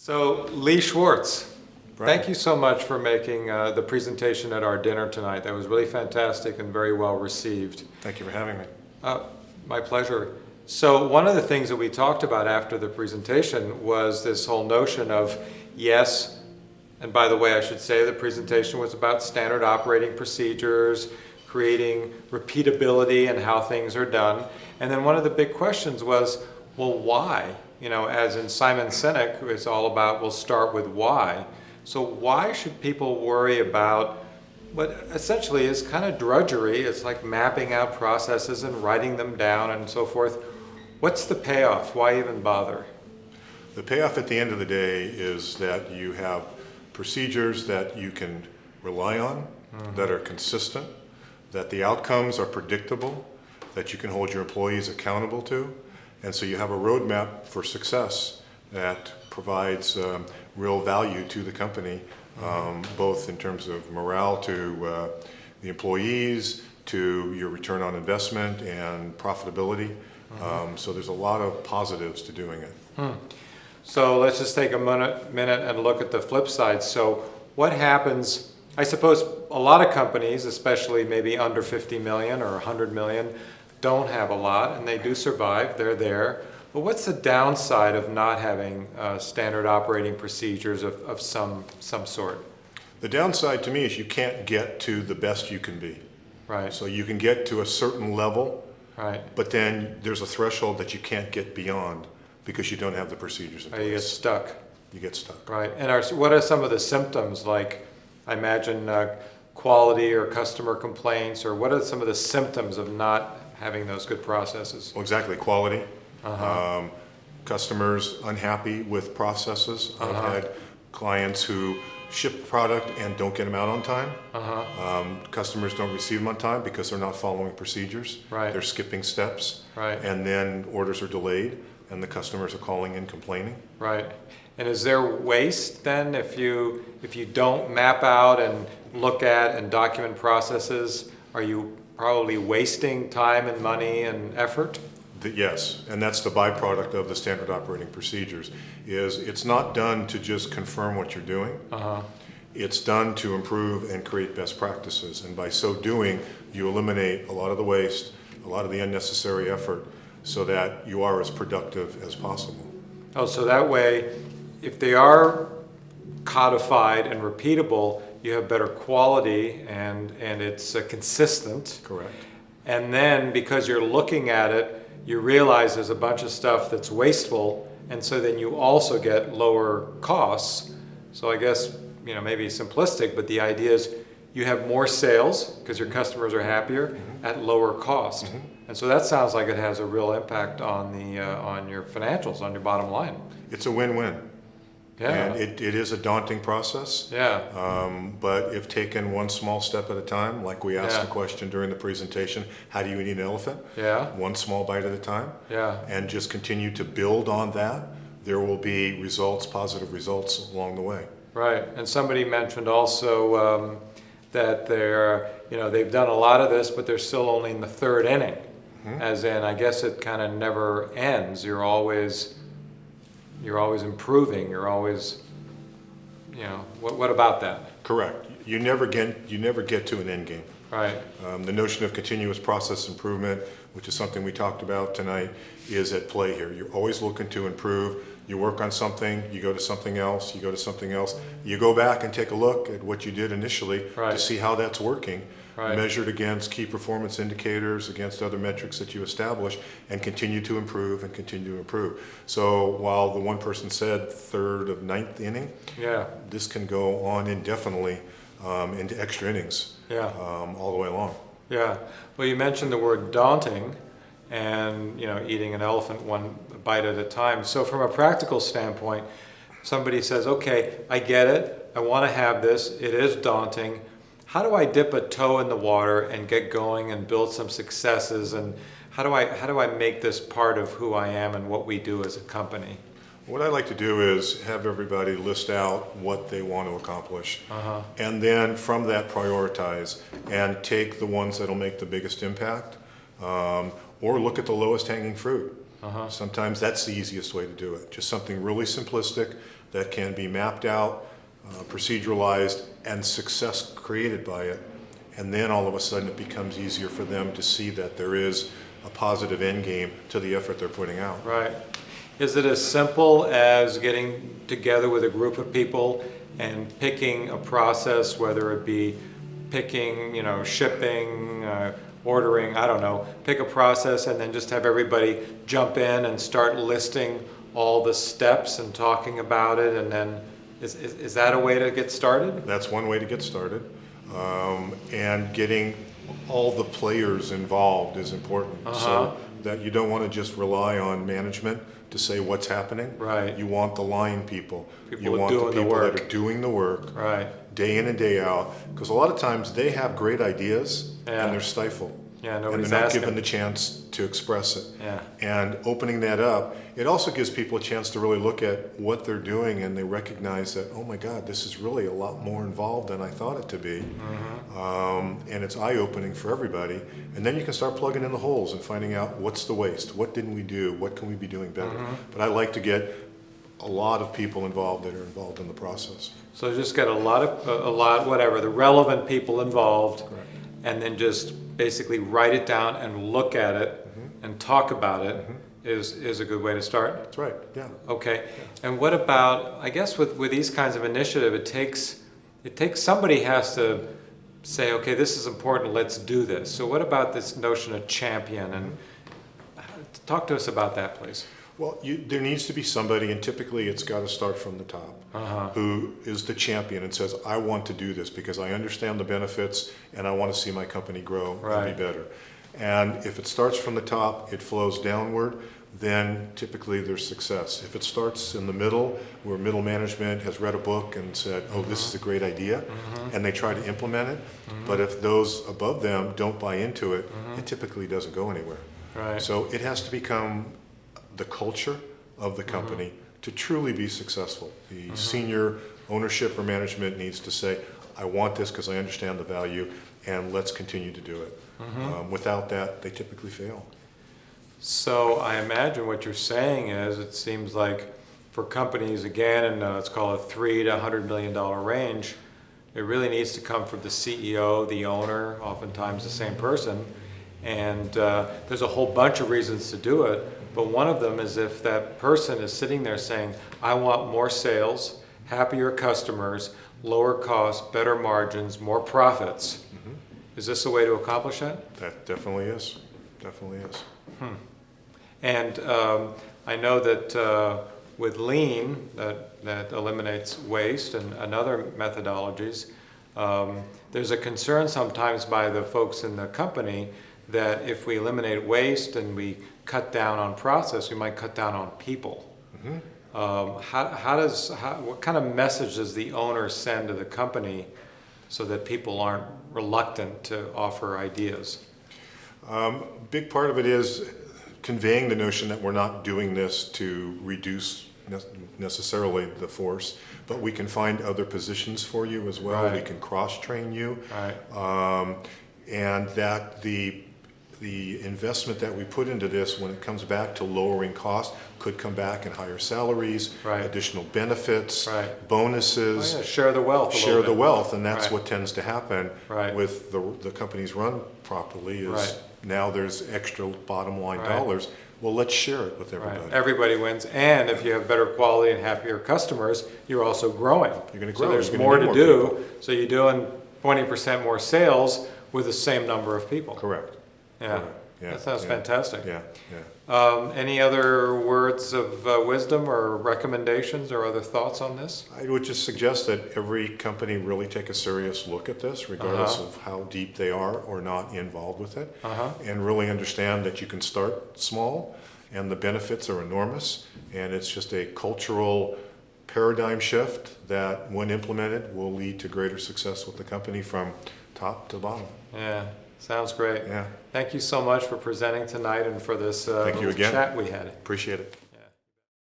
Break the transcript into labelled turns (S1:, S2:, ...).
S1: So, Lee Schwartz,
S2: Right.
S1: thank you so much for making the presentation at our dinner tonight. That was really fantastic and very well received.
S2: Thank you for having me.
S1: My pleasure. So, one of the things that we talked about after the presentation was this whole notion of yes, and by the way, I should say the presentation was about standard operating procedures, creating repeatability and how things are done. And then one of the big questions was, well, why? You know, as in Simon Sinek, it's all about, we'll start with why. So why should people worry about what essentially is kind of drudgery? It's like mapping out processes and writing them down and so forth. What's the payoff? Why even bother?
S2: The payoff at the end of the day is that you have procedures that you can rely on, that are consistent, that the outcomes are predictable, that you can hold your employees accountable to. And so you have a roadmap for success that provides real value to the company, both in terms of morale to the employees, to your return on investment and profitability. So there's a lot of positives to doing it.
S1: So let's just take a minute and look at the flip side. So what happens, I suppose a lot of companies, especially maybe under 50 million or 100 million, don't have a lot and they do survive, they're there. But what's the downside of not having standard operating procedures of some sort?
S2: The downside to me is you can't get to the best you can be.
S1: Right.
S2: So you can get to a certain level,
S1: Right.
S2: but then there's a threshold that you can't get beyond because you don't have the procedures in
S1: Or you get
S2: place.
S1: stuck.
S2: You get stuck.
S1: Right. And what are some of the symptoms? Like, I imagine quality or customer complaints, or what are some of the symptoms of not having those good processes?
S2: Well, exactly. Quality. Customers unhappy with processes. I've had clients who ship product and don't get them out on time. Customers don't receive them on time because they're not following procedures.
S1: Right.
S2: They're skipping steps.
S1: Right.
S2: And then orders are delayed and the customers are calling in complaining.
S1: Right. And is there waste then if you don't map out and look at and document processes? Are you probably wasting time and money and effort?
S2: Yes, and that's the byproduct of the standard operating procedures, is it's not done to just confirm what you're doing. It's done to improve and create best practices. And by so doing, you eliminate a lot of the waste, a lot of the unnecessary effort, so that you are as productive as possible.
S1: Oh, so that way, if they are codified and repeatable, you have better quality and it's consistent.
S2: Correct.
S1: And then because you're looking at it, you realize there's a bunch of stuff that's wasteful, and so then you also get lower costs. So I guess, you know, maybe simplistic, but the idea is you have more sales because your customers are happier at lower cost. And so that sounds like it has a real impact on the on your financials, on your bottom line.
S2: It's a win-win.
S1: Yeah.
S2: And it is a daunting process.
S1: Yeah.
S2: But if taken one small step at a time, like we asked
S1: Yeah.
S2: the question during the presentation, how do you eat an elephant?
S1: Yeah.
S2: One small bite at a time.
S1: Yeah.
S2: And just continue to build on that, there will be results, positive results along the way.
S1: Right. And somebody mentioned also that they've done a lot of this, but they're still only in the third inning. As in, I guess it kind of never ends. You're always improving. You're always, you know, what about that?
S2: Correct. You never get to an end game.
S1: Right.
S2: The notion of continuous process improvement, which is something we talked about tonight, is at play here. You're always looking to improve. You work on something, you go to something else, you go to something else. You go back and take a look at what you did initially
S1: Right.
S2: to see how that's working,
S1: Right.
S2: measured against key performance indicators, against other metrics that you establish, and continue to improve and continue to improve. So while the one person said third of ninth inning,
S1: Yeah.
S2: this can go on indefinitely into extra innings
S1: Yeah.
S2: all the way along.
S1: Yeah. Well, you mentioned the word daunting, and eating an elephant one bite at a time. So from a practical standpoint, somebody says, "Okay, I get it. I want to have this. It is daunting. How do I dip a toe in the water and get going and build some successes? And how do I make this part of who I am and what we do as a company?"
S2: What I like to do is have everybody list out what they want to accomplish, and then from that prioritize and take the ones that'll make the biggest impact, or look at the lowest hanging fruit. Sometimes that's the easiest way to do it. Just something really simplistic that can be mapped out, proceduralized, and success created by it. And then all of a sudden it becomes easier for them to see that there is a positive end game to the effort they're putting out.
S1: Right. Is it as simple as getting together with a group of people and picking a process, whether it be picking, shipping, ordering, I don't know, pick a process and then just have everybody jump in and start listing all the steps and talking about it, and then is that a way to get started?
S2: That's one way to get started. And getting all the players involved is important. So that you don't want to just rely on management to say what's happening.
S1: Right.
S2: You want the line people. You want
S1: doing
S2: the
S1: the
S2: people
S1: work.
S2: that are doing the work
S1: Right.
S2: day in and day out. Because a lot of times they have great ideas
S1: Yeah.
S2: and they're stifled.
S1: Yeah,
S2: And
S1: nobody's
S2: they're not
S1: asking.
S2: given the chance to express it.
S1: Yeah.
S2: And opening that up, it also gives people a chance to really look at what they're doing, and they recognize that, oh my God, this is really a lot more involved than I thought it to be. And it's eye-opening for everybody. And then you can start plugging in the holes and finding out what's the waste, what didn't we do, what can we be doing better. But I like to get a lot of people involved that are involved in the process.
S1: So just get the relevant people involved, and then just basically write it down and look at it and talk about it is a good way to start.
S2: That's right, yeah.
S1: Okay. And what about, I guess with these kinds of initiative, it takes somebody has to say, okay, this is important, let's do this. So what about this notion of champion? And talk to us about that, please.
S2: Well, there needs to be somebody, and typically it's got to start from the top, who is the champion and says, I want to do this because I understand the benefits and I want to see my company grow and be better. And if it starts from the top, it flows downward, then typically there's success. If it starts in the middle, where middle management has read a book and said, oh, this is a great idea, and they try to implement it, but if those above them don't buy into it, it typically doesn't go anywhere.
S1: Right.
S2: So it has to become the culture of the company to truly be successful. The senior ownership or management needs to say, I want this because I understand the value, and let's continue to do it. Without that, they typically fail.
S1: So I imagine what you're saying is, it seems like for companies, again, in let's call it $3 to $100 million range, it really needs to come from the CEO, the owner, oftentimes the same person. And there's a whole bunch of reasons to do it, but one of them is if that person is sitting there saying, I want more sales, happier customers, lower costs, better margins, more profits. Is this a way to accomplish that?
S2: That definitely is. Definitely is.
S1: And I know that with lean, that eliminates waste and other methodologies, there's a concern sometimes by the folks in the company that if we eliminate waste and we cut down on process, we might cut down on people. What kind of message does the owner send to the company so that people aren't reluctant to offer ideas?
S2: Big part of it is conveying the notion that we're not doing this to reduce necessarily the force, but we can find other positions for you as well.
S1: Right.
S2: We can cross-train you.
S1: Right.
S2: And that the investment that we put into this, when it comes back to lowering costs, could come back in higher salaries,
S1: Right.
S2: additional benefits,
S1: Right.
S2: bonuses.
S1: Oh, yeah, share the wealth.
S2: Share the wealth, and that's
S1: Right.
S2: what tends to happen
S1: Right.
S2: with the companies run properly is
S1: Right.
S2: now there's extra bottom line
S1: Right.
S2: dollars. Well, let's share it with everybody.
S1: Right. Everybody wins, and if you have better quality and happier customers, you're also growing.
S2: You're gonna grow.
S1: So there's
S2: You're gonna
S1: more
S2: need
S1: to
S2: more
S1: do.
S2: people.
S1: So you're doing 20% more sales with the same number of people.
S2: Correct.
S1: Yeah.
S2: Correct. Yeah.
S1: That sounds
S2: Yeah.
S1: fantastic.
S2: Yeah, yeah.
S1: Any other words of wisdom or recommendations or other thoughts on this?
S2: I would just suggest that every company really take a serious look at this, regardless of how deep they are or not involved with it, and really understand that you can start small and the benefits are enormous, and it's just a cultural paradigm shift that, when implemented, will lead to greater success with the company from top to bottom.
S1: Yeah, sounds great.
S2: Yeah.
S1: Thank you so much for presenting tonight and for this
S2: Thank you
S1: little
S2: again.
S1: chat we had.
S2: Appreciate it.